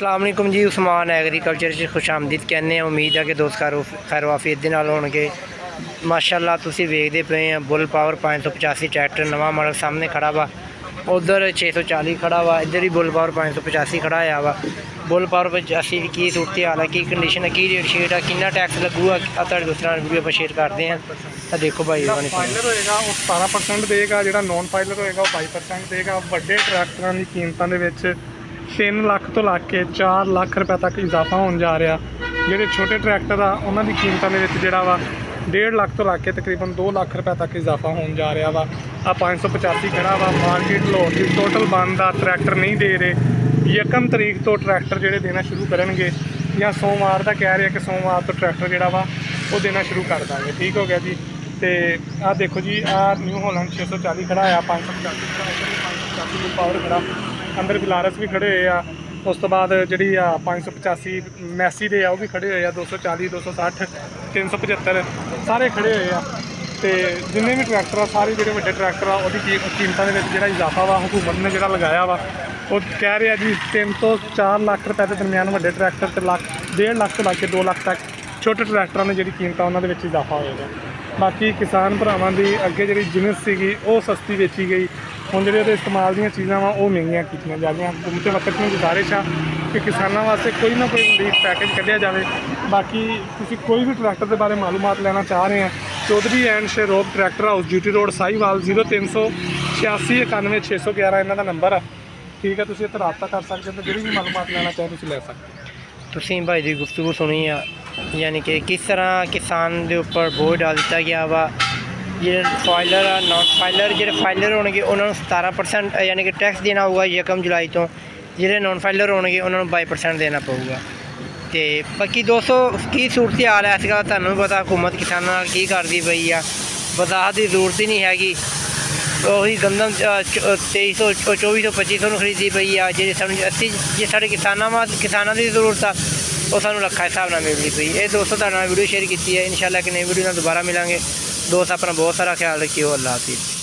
अस्सलाम वालेकुम जी। उस्मान एग्रीकल्चर च खुश आमदीद कहने। उम्मीद है कि दोस्त खैर वाफियत दे नाल होणगे। माशाअल्लाह तुसीं वेखदे पे हैं बुल पावर 585 ट्रैक्टर नवा मॉडल सामने खड़ा वा। उधर 640 खड़ा वा, इधर ही बुल पावर 585 खड़ा है वा। बुल पावर 85 की सूरत हाल है, की कंडीशन है, की रेट शेट है, कितना टैक्स लगूगा, तुहाडे दोस्तां नाल वीडियो पर शेयर करते हैं। तो देखो भाई फाइलर होएगा वो 17% देगा, जो नॉन फाइलर होएगा वो 22% देगा। ਵੱਡੇ ਟਰੈਕਟਰਾਂ ਦੀ ਕੀਮਤਾਂ ਦੇ ਵਿੱਚ 3 ਲੱਖ ਤੋਂ ਲੱਗ ਕੇ 4 ਲੱਖ ਰੁਪਏ ਤੱਕ ਇਜ਼ਾਫਾ ਹੋਣ ਜਾ ਰਿਹਾ। ਜਿਹੜੇ ਛੋਟੇ ਟਰੈਕਟਰ ਆ ਉਹਨਾਂ ਦੀ ਕੀਮਤਾਂ ਦੇ ਵਿੱਚ ਜਿਹੜਾ ਵਾ 1.5 ਲੱਖ ਤੋਂ ਲੱਗ ਕੇ ਤਕਰੀਬਨ 2 ਲੱਖ ਰੁਪਏ ਤੱਕ ਇਜ਼ਾਫਾ ਹੋਣ ਜਾ ਰਿਹਾ ਵਾ। ਆ 585 ਖੜਾ ਵਾ। ਮਾਰਕੀਟ ਲਾਹੌਰ ਦੀ ਟੋਟਲ ਬੰਦ ਆ, ਟਰੈਕਟਰ ਨਹੀਂ ਦੇ ਰਹੇ। 1 ਤਰੀਕ ਤੋਂ ਟਰੈਕਟਰ ਜਿਹੜੇ ਦੇਣਾ ਸ਼ੁਰੂ ਕਰਨਗੇ, ਜਾਂ ਸੋਮਵਾਰ ਦਾ ਕਹਿ ਰਿਹਾ ਕਿ ਸੋਮਵਾਰ ਤੋਂ ਟਰੈਕਟਰ ਜਿਹੜਾ ਵਾ ਉਹ ਦੇਣਾ ਸ਼ੁਰੂ ਕਰ ਦਾਂਗੇ। ਠੀਕ ਹੋ ਗਿਆ ਜੀ। ਤੇ ਆਹ ਦੇਖੋ ਜੀ, ਆਹ ਨਿਊ ਹੋਲੈਂਡ 640 ਖੜਾ ਆ, 585 ਖੜਾ, 585 ਪਾਵਰ ਖੜਾ। ਅੰਦਰ ਬਿਲਾਰਸ ਵੀ ਖੜੇ ਹੋਏ ਆ। ਉਸ ਤੋਂ ਬਾਅਦ ਜਿਹੜੀ ਆ 585 ਮੈਸੀ ਦੇ ਆ ਉਹ ਵੀ ਖੜੇ ਹੋਏ ਆ। 240 260 375 ਸਾਰੇ ਖੜੇ ਹੋਏ ਆ। ਤੇ ਜਿੰਨੇ ਵੀ ਟਰੈਕਟਰ ਆ, ਸਾਰੇ ਜਿਹੜੇ ਵੱਡੇ ਟਰੈਕਟਰ ਆ ਉਹਦੀ ਕੀਮਤਾਂ ਦੇ ਵਿੱਚ ਜਿਹੜਾ ਇਜ਼ਾਫਾ ਵਾ ਹਕੂਮਤ ਨੇ ਜਿਹੜਾ ਲਗਾਇਆ ਵਾ, ਉਹ ਕਹਿ ਰਿਹਾ ਜੀ 3 ਤੋਂ 4 ਲੱਖ ਰੁਪਏ ਦੇ ਦਰਮਿਆਨ ਵੱਡੇ ਟਰੈਕਟਰ ਤੇ 1.5 ਲੱਖ ਤੋਂ ਲੱਗ ਕੇ 2 ਲੱਖ ਤੱਕ ਛੋਟੇ ਟਰੈਕਟਰਾਂ ਦੀ ਜਿਹੜੀ ਕੀਮਤਾਂ ਉਹਨਾਂ ਦੇ ਵਿੱਚ ਇਜ਼ਾਫਾ ਹੋਏਗਾ। ਬਾਕੀ ਕਿਸਾਨ ਭਰਾਵਾਂ ਦੀ ਅੱਗੇ ਜਿਹੜੀ ਜਿਨਸ ਸੀਗੀ ਉਹ ਸਸਤੀ ਵੇਚੀ ਗਈ। ਹੁਣ ਜਿਹੜੇ ਉਹਦੇ ਇਸਤੇਮਾਲ ਦੀਆਂ ਚੀਜ਼ਾਂ ਵਾ ਉਹ ਮਹਿੰਗੀਆਂ ਕੀਤੀਆਂ ਜਾ ਰਹੀਆਂ। ਹਕੂਮਤ ਵਕਤ ਨੂੰ ਗੁਜ਼ਾਰਿਸ਼ ਆ ਕਿ ਕਿਸਾਨਾਂ ਵਾਸਤੇ ਕੋਈ ਨਾ ਕੋਈ ਰਿਲੀਫ ਪੈਕੇਜ ਕੱਢਿਆ ਜਾਵੇ। ਬਾਕੀ ਤੁਸੀਂ ਕੋਈ ਵੀ ਟਰੈਕਟਰ ਦੇ ਬਾਰੇ ਮਾਲੂਮਾਤ ਲੈਣਾ ਚਾਹ ਰਹੇ ਆ, ਚੌਧਰੀ ਐਂਡ ਸ਼ੇਰੋਬ tractor house duty road Sahiwal 0386 91 611 ਇਹਨਾਂ ਦਾ ਨੰਬਰ ਆ। ਠੀਕ ਹੈ, ਤੁਸੀਂ ਇੱਥੇ ਰਾਬਤਾ ਕਰ ਸਕਦੇ ਹੋ। ਜਿਹੜੀ ਵੀ ਮਾਲੂਮਾਤ ਲੈਣਾ ਚਾਹੇ ਤੁਸੀਂ ਲੈ ਸਕਦੇ ਹੋ। तुसीं भाई की गुफ्तगू सुनी आ, यानी कि किस तरह किसान के उपर बोझ डाल दिता गया वा। जो फाइलर आ नॉन फाइलर, जो फाइलर होंगे उन्होंने 17% यानी कि टैक्स देना होगा 1 जुलाई तो। जो नॉन फाइलर होंगे उन्होंने 22% देना पड़ेगा। तो बाकी दोस्तों की सूरत हाल है अजकल तुहानूं पता, हुकूमत किसानों नाल की करदी पई आ। वजाहत की जरूरत ही नहीं हैगी। ਉਹੀ ਗੰਦਮ 2300 2400 2500 ਨੂੰ ਖਰੀਦੀ ਪਈ ਆ। ਜਿਹੜੇ ਸਾਨੂੰ 80 ਜੇ ਸਾਡੇ ਕਿਸਾਨਾਂ ਦੀ ਜ਼ਰੂਰਤ ਆ ਉਹ ਸਾਨੂੰ ਲੱਖਾਂ ਹਿਸਾਬ ਨਾਲ ਮਿਲਦੀ ਪਈ। ਇਹ ਦੋਸਤੋ ਤੁਹਾਡੇ ਨਾਲ ਵੀਡੀਓ ਸ਼ੇਅਰ ਕੀਤੀ ਹੈ। ਇਨਸ਼ਾਅੱਲਾ ਕਿ ਨਈ ਵੀਡੀਓ ਨਾਲ ਦੁਬਾਰਾ ਮਿਲਾਂਗੇ। ਦੋਸਤ ਆਪਣਾ ਬਹੁਤ ਸਾਰਾ ਖਿਆਲ ਰੱਖਿਓ। ਅੱਲਾਹ ਹਾਫਿਜ਼।